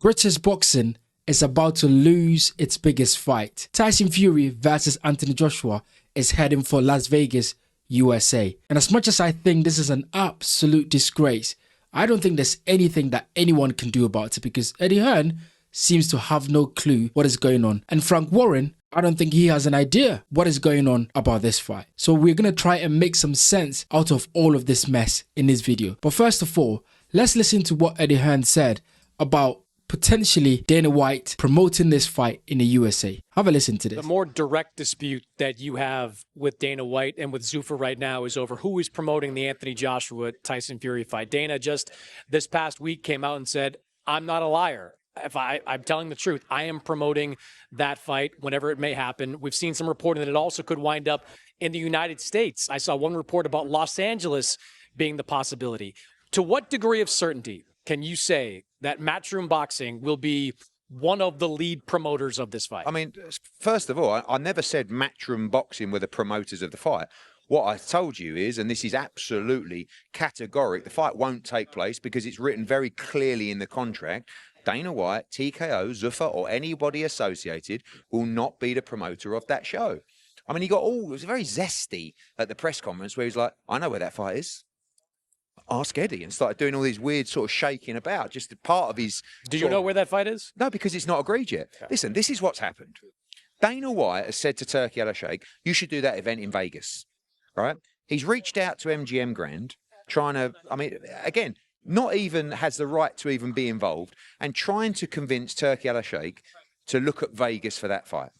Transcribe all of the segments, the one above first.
British boxing is about to lose its biggest fight. Tyson Fury versus Anthony Joshua is heading for Las Vegas, USA. And as much as I think this is an absolute disgrace, I don't think there's anything that anyone can do about it because Eddie Hearn seems to have no clue what is going on. And Frank Warren, I don't think he has an idea what is going on about this fight. So we're going to try and make some sense out of all of this mess in this video. But first of all, let's listen to what Eddie Hearn said about potentially Dana White promoting this fight in the USA. Have a listen to this. The more direct dispute that you have with Dana White and with Zuffa right now is over who is promoting the Anthony Joshua Tyson Fury fight. Dana just this past week came out and said, I'm not a liar. I'm telling the truth. I am promoting that fight whenever it may happen. We've seen some reporting that it also could wind up in the United States. I saw one report about Los Angeles being the possibility. To what degree of certainty can you say that Matchroom Boxing will be one of the lead promoters of this fight? I mean, first of all, I never said Matchroom Boxing were the promoters of the fight. What I told you is, and this is absolutely categoric, the fight won't take place because it's written very clearly in the contract. Dana White, TKO, Zuffa, or anybody associated will not be the promoter of that show. I mean, it was very zesty at the press conference where he's like, I know where that fight is. Ask Eddie, and started doing all these weird sort of shaking about, just a part of his... Do you know where that fight is? No, because it's not agreed yet. Okay. Listen, this is what's happened. Dana White has said to Turki Al-Sheikh, you should do that event in Vegas, right? He's reached out to MGM Grand, trying to, I mean, again, not even has the right to even be involved, and trying to convince Turki Al-Sheikh to look at Vegas for that fight.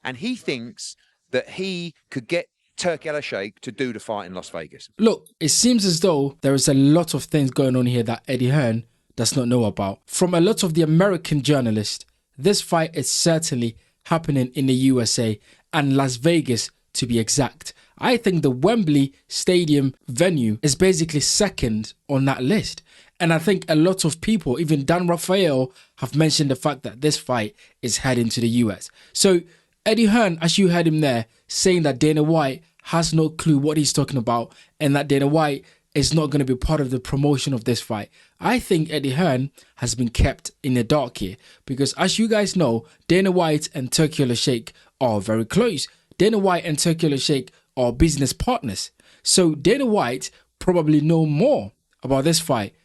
And he thinks that he could get Turki Al-Sheikh to do the fight in Las Vegas. Look, it seems as though there is a lot of things going on here that Eddie Hearn does not know about. From a lot of the American journalists, this fight is certainly happening in the USA and Las Vegas to be exact. I think the Wembley Stadium venue is basically second on that list. And I think a lot of people, even Dan Rafael, have mentioned the fact that this fight is heading to the US. So Eddie Hearn, as you heard him there, saying that Dana White has no clue what he's talking about and that Dana White is not going to be part of the promotion of this fight. I think Eddie Hearn has been kept in the dark here because, as you guys know, Dana White and Turki Al-Sheikh are very close. Dana White and Turki Al-Sheikh are business partners. So Dana White probably know more about this fight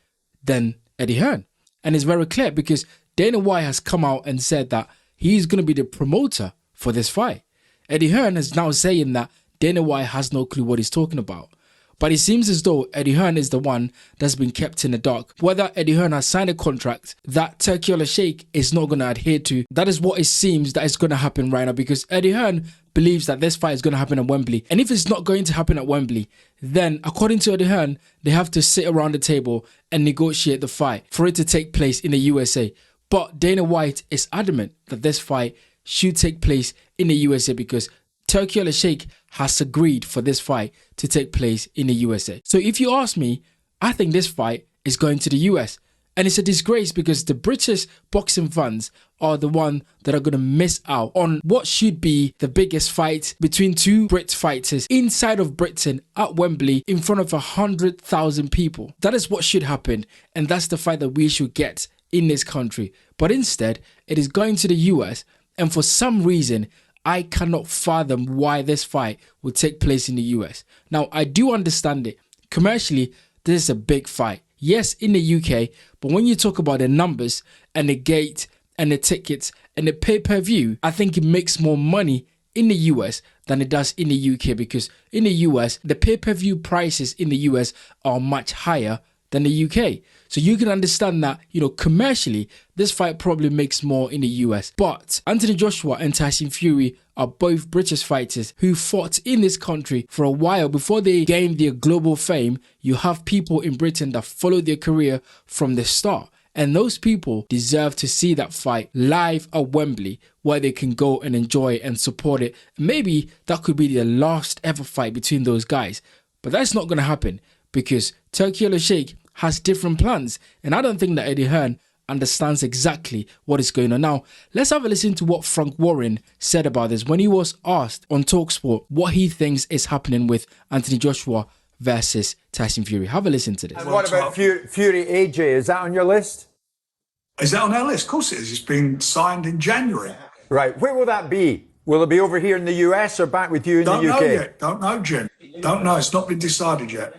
than Eddie Hearn. And it's very clear because Dana White has come out and said that he's going to be the promoter for this fight. Eddie Hearn is now saying that Dana White has no clue what he's talking about. But it seems as though Eddie Hearn is the one that's been kept in the dark. Whether Eddie Hearn has signed a contract that Turki Al-Sheikh is not going to adhere to, that is what it seems that is going to happen right now because Eddie Hearn believes that this fight is going to happen at Wembley. And if it's not going to happen at Wembley, then according to Eddie Hearn, they have to sit around the table and negotiate the fight for it to take place in the USA. But Dana White is adamant that this fight should take place in the USA because Turki Al-Sheikh has agreed for this fight to take place in the USA. So if you ask me, I think this fight is going to the US. And it's a disgrace because the British boxing fans are the one that are going to miss out on what should be the biggest fight between two Brit fighters inside of Britain at Wembley in front of 100,000 people. That is what should happen. And that's the fight that we should get in this country. But instead, it is going to the US. And for some reason, I cannot fathom why this fight would take place in the US. Now, I do understand it. Commercially, this is a big fight. Yes, in the UK, but when you talk about the numbers and the gate and the tickets and the pay-per-view, I think it makes more money in the US than it does in the UK because in the US, the pay-per-view prices in the US are much higher than the UK. So you can understand that, commercially, this fight probably makes more in the US. But Anthony Joshua and Tyson Fury are both British fighters who fought in this country for a while before they gained their global fame. You have people in Britain that followed their career from the start. And those people deserve to see that fight live at Wembley where they can go and enjoy and support it. Maybe that could be the last ever fight between those guys. But that's not going to happen because Turki Al-Sheikh has different plans. And I don't think that Eddie Hearn understands exactly what is going on. Now, let's have a listen to what Frank Warren said about this when he was asked on TalkSPORT what he thinks is happening with Anthony Joshua versus Tyson Fury. Have a listen to this. And what about Fury AJ? Is that on your list? Is that on our list? Of course it is. It's been signed in January. Right. Where will that be? Will it be over here in the US or back with you in the UK? Don't know yet. Don't know, Jim. Don't know. It's not been decided yet.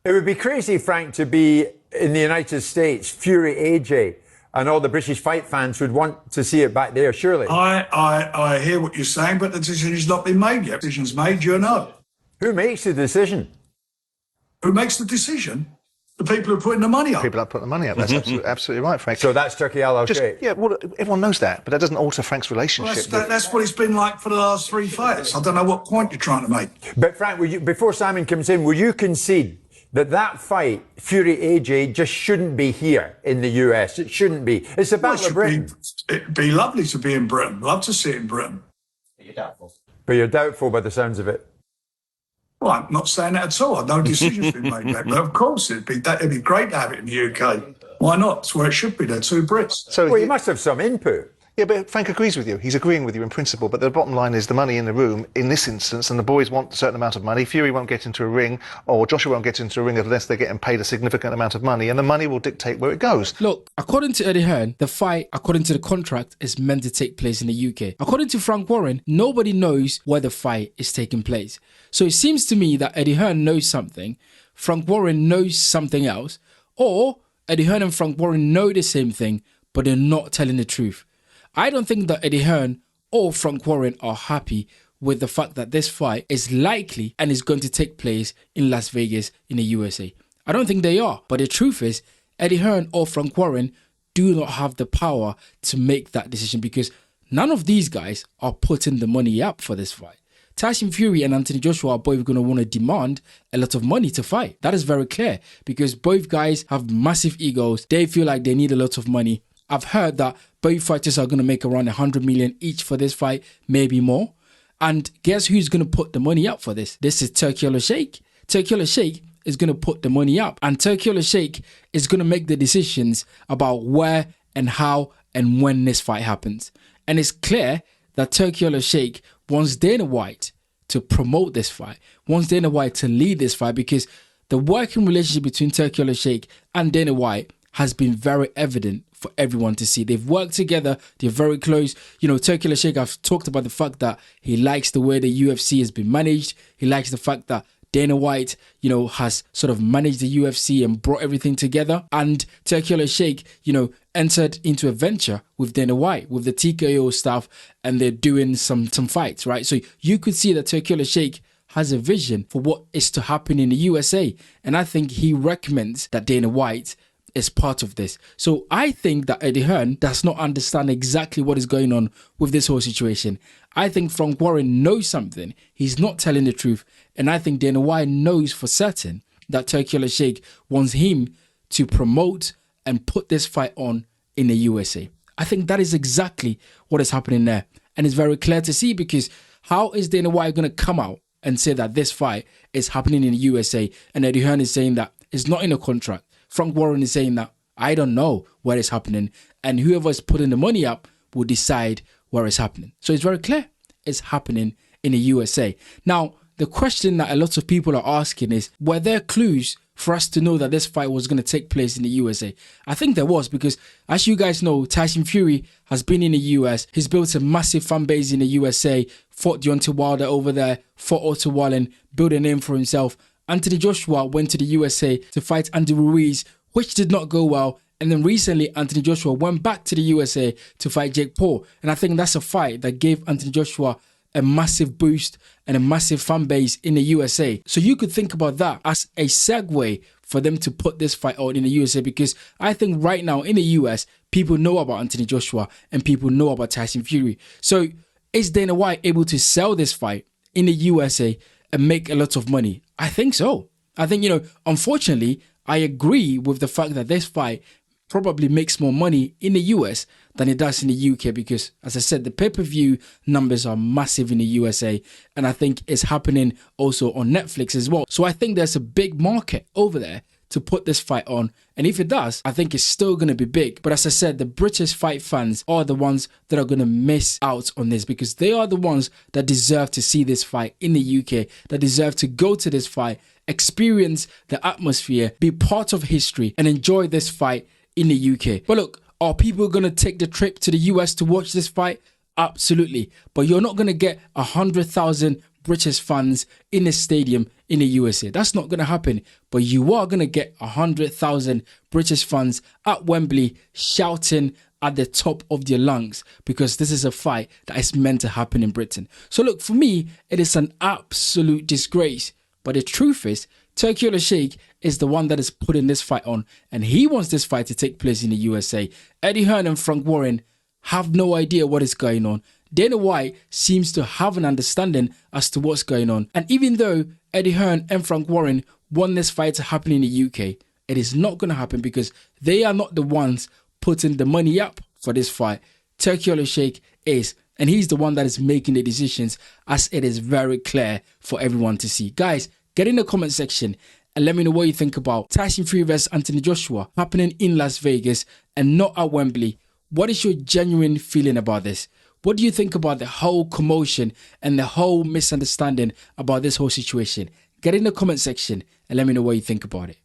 It would be crazy, Frank, to be in the United States, Fury AJ, and all the British fight fans would want to see it back there, surely. I hear what you're saying, but the decision's not been made yet. The decision's made, you know. Who makes the decision? Who makes the decision? The people who are putting the money up. People that put the money up. That's absolutely right, Frank. So that's Turkey Al Al-Sheikh. Yeah, well, everyone knows that, but that doesn't alter Frank's relationship. Well, that's what it's been like for the last 3 fights. I don't know what point you're trying to make. But Frank, before Simon comes in, will you concede that fight, Fury AJ, just shouldn't be here in the US? It shouldn't be. It's about Britain. It'd be lovely to be in Britain. Love to see it in Britain. But you're doubtful by the sounds of it. Well, I'm not saying that at all. No decision's been made yet. But of course, it'd be great to have it in the UK. Why not? It's where it should be. They're 2 Brits. Well, you must have some input. Yeah, but Frank agrees with you. He's agreeing with you in principle, but the bottom line is the money in the room in this instance, and the boys want a certain amount of money. Fury won't get into a ring, or Joshua won't get into a ring unless they're getting paid a significant amount of money, and the money will dictate where it goes. Look, according to Eddie Hearn, the fight, according to the contract, is meant to take place in the UK. According to Frank Warren, nobody knows where the fight is taking place. So it seems to me that Eddie Hearn knows something, Frank Warren knows something else, or Eddie Hearn and Frank Warren know the same thing, but they're not telling the truth. I don't think that Eddie Hearn or Frank Warren are happy with the fact that this fight is likely and is going to take place in Las Vegas in the USA. I don't think they are. But the truth is, Eddie Hearn or Frank Warren do not have the power to make that decision because none of these guys are putting the money up for this fight. Tyson Fury and Anthony Joshua are both going to want to demand a lot of money to fight. That is very clear because both guys have massive egos. They feel like they need a lot of money. I've heard that both fighters are going to make around 100 million each for this fight, maybe more. And guess who's going to put the money up for this? This is Turkey Al-Sheikh. Turkey Al-Sheikh is going to put the money up. And Turkey Al-Sheikh is going to make the decisions about where and how and when this fight happens. And it's clear that Turkey Al-Sheikh wants Dana White to promote this fight, wants Dana White to lead this fight because the working relationship between Turkey Al-Sheikh and Dana White has been very evident for everyone to see. They've worked together. They're very close. You know, Turkey Al-Sheikh, I've talked about the fact that he likes the way the UFC has been managed. He likes the fact that Dana White, has sort of managed the UFC and brought everything together. And Turkey Al-Sheikh, entered into a venture with Dana White, with the TKO staff, and they're doing some fights, right? So you could see that Turkey Al-Sheikh has a vision for what is to happen in the USA. And I think he recommends that Dana White is part of this. So I think that Eddie Hearn does not understand exactly what is going on with this whole situation. I think Frank Warren knows something. He's not telling the truth. And I think Dana White knows for certain that Turkey Al-Sheikh wants him to promote and put this fight on in the USA. I think that is exactly what is happening there. And it's very clear to see because how is Dana White going to come out and say that this fight is happening in the USA and Eddie Hearn is saying that it's not in a contract? Frank Warren is saying that I don't know where it's happening and whoever is putting the money up will decide where it's happening. So it's very clear it's happening in the USA. Now, the question that a lot of people are asking is, were there clues for us to know that this fight was going to take place in the USA? I think there was because, as you guys know, Tyson Fury has been in the US. He's built a massive fan base in the USA, fought Deontay Wilder over there, fought Otto Wallin, built a name for himself. Anthony Joshua went to the USA to fight Andy Ruiz, which did not go well. And then recently, Anthony Joshua went back to the USA to fight Jake Paul. And I think that's a fight that gave Anthony Joshua a massive boost and a massive fan base in the USA. So you could think about that as a segue for them to put this fight on in the USA because I think right now in the US, people know about Anthony Joshua and people know about Tyson Fury. So is Dana White able to sell this fight in the USA and make a lot of money? I think so. I think, unfortunately, I agree with the fact that this fight probably makes more money in the US than it does in the UK because, as I said, the pay-per-view numbers are massive in the USA and I think it's happening also on Netflix as well. So I think there's a big market over there to put this fight on, and if it does, I think it's still going to be big. But as I said, the British fight fans are the ones that are going to miss out on this because they are the ones that deserve to see this fight in the UK, that deserve to go to this fight, experience the atmosphere, be part of history and enjoy this fight in the UK. But look, Are people going to take the trip to the US to watch this fight? Absolutely. But you're not going to get 100,000 British fans in a stadium in the USA. That's not going to happen. But you are going to get 100,000 British fans at Wembley shouting at the top of their lungs, because this is a fight that is meant to happen in Britain. So look, for me, it is an absolute disgrace. But the truth is, Turki Sheikh is the one that is putting this fight on, and he wants this fight to take place in the USA. Eddie Hearn and Frank Warren have no idea what is going on. Dana White seems to have an understanding as to what's going on. And even though Eddie Hearn and Frank Warren want this fight to happen in the UK, it is not going to happen because they are not the ones putting the money up for this fight. Turki Sheikh is, and he's the one that is making the decisions, as it is very clear for everyone to see. Guys, get in the comment section and let me know what you think about Tyson Fury vs Anthony Joshua happening in Las Vegas and not at Wembley. What is your genuine feeling about this? What do you think about the whole commotion and the whole misunderstanding about this whole situation? Get in the comment section and let me know what you think about it.